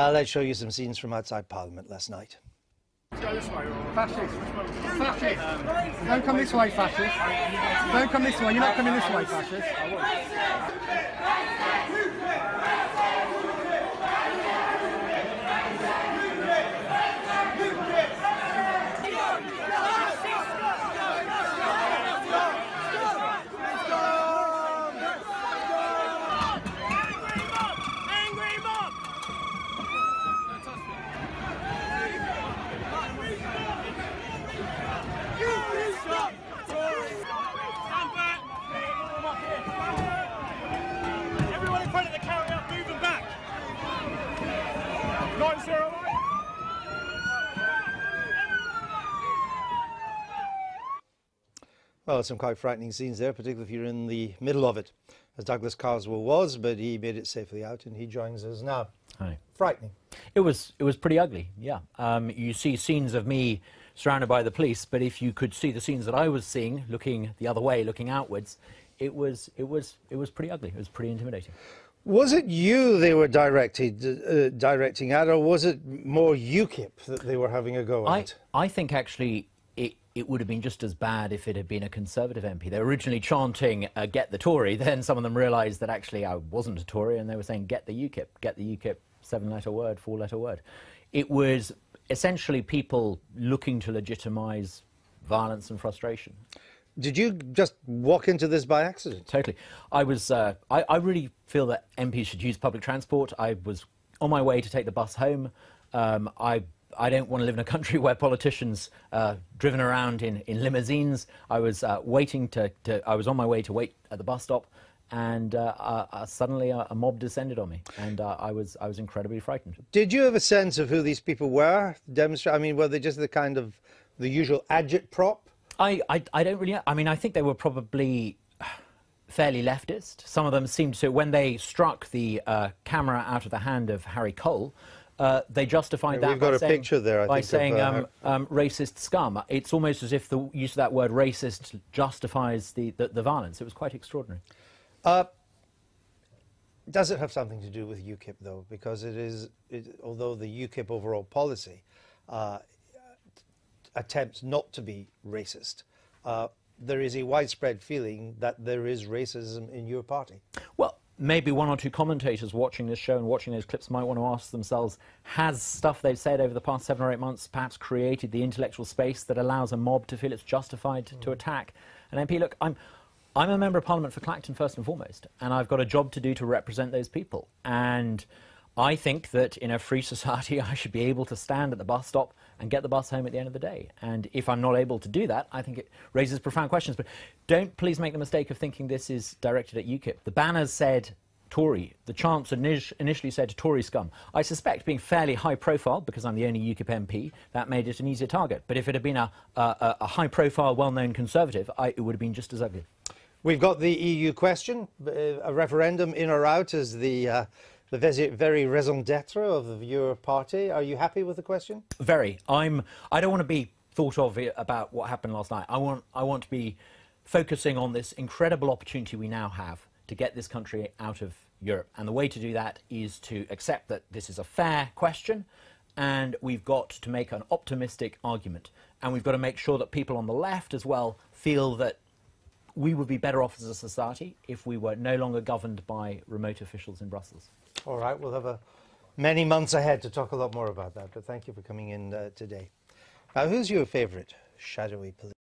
Let's show you some scenes from outside Parliament last night. Fascists. Fascists. Don't come this way, fascists. Don't come this way. You're not coming this way, fascists. Everyone in front of the carrier, move them back. 9-0. Well, some quite frightening scenes there, particularly if you're in the middle of it, as Douglas Carswell was, but he made it safely out and he joins us now. Hi. Frightening. It was pretty ugly, yeah. You see scenes of me surrounded by the police, but if you could see the scenes that I was seeing, looking the other way, looking outwards, it was pretty ugly. It was pretty intimidating. Was it you they were directing at, or was it more UKIP that they were having a go at? I think actually it would have been just as bad if it had been a Conservative MP. They were originally chanting, get the Tory, then some of them realised that actually I wasn't a Tory, and they were saying, get the UKIP, 7-letter word, 4-letter word. It was essentially people looking to legitimise violence and frustration. Did you just walk into this by accident? Totally. I really feel that MPs should use public transport. I was on my way to take the bus home. I don't want to live in a country where politicians driven around in limousines. I was I was on my way to wait at the bus stop, and suddenly a mob descended on me, and I was incredibly frightened. Did you have a sense of who these people were? I mean, were they just the usual agitprop? I don't really. I mean, I think they were probably fairly leftist. Some of them seemed to, when they struck the camera out of the hand of Harry Cole, they justified that. We've got a picture there, by saying racist scum. It's almost as if the use of that word racist justifies the violence. It was quite extraordinary. Does it have something to do with UKIP, though? Because although the UKIP overall policy attempts not to be racist, there is a widespread feeling that there is racism in your party. Well, maybe one or two commentators watching this show and watching those clips might want to ask themselves, has stuff they've said over the past 7 or 8 months perhaps created the intellectual space that allows a mob to feel it's justified to attack an MP? Look, I'm a Member of Parliament for Clacton first and foremost, and I've got a job to do to represent those people. And I think that in a free society I should be able to stand at the bus stop and get the bus home at the end of the day. And if I'm not able to do that, I think it raises profound questions. But don't please make the mistake of thinking this is directed at UKIP. The banners said Tory. The chants initially said Tory scum. I suspect, being fairly high profile, because I'm the only UKIP MP, that made it an easier target. But if it had been a high profile, well-known Conservative, it would have been just as ugly. We've got the EU question, a referendum in or out as the very raison d'etre of your party. Are you happy with the question? Very. I don't want to be thought of about what happened last night. I want to be focusing on this incredible opportunity we now have to get this country out of Europe. And the way to do that is to accept that this is a fair question, and we've got to make an optimistic argument. And we've got to make sure that people on the left as well feel that we would be better off as a society if we were no longer governed by remote officials in Brussels. All right, we'll have many months ahead to talk a lot more about that, but thank you for coming in today. Now, who's your favourite shadowy politician?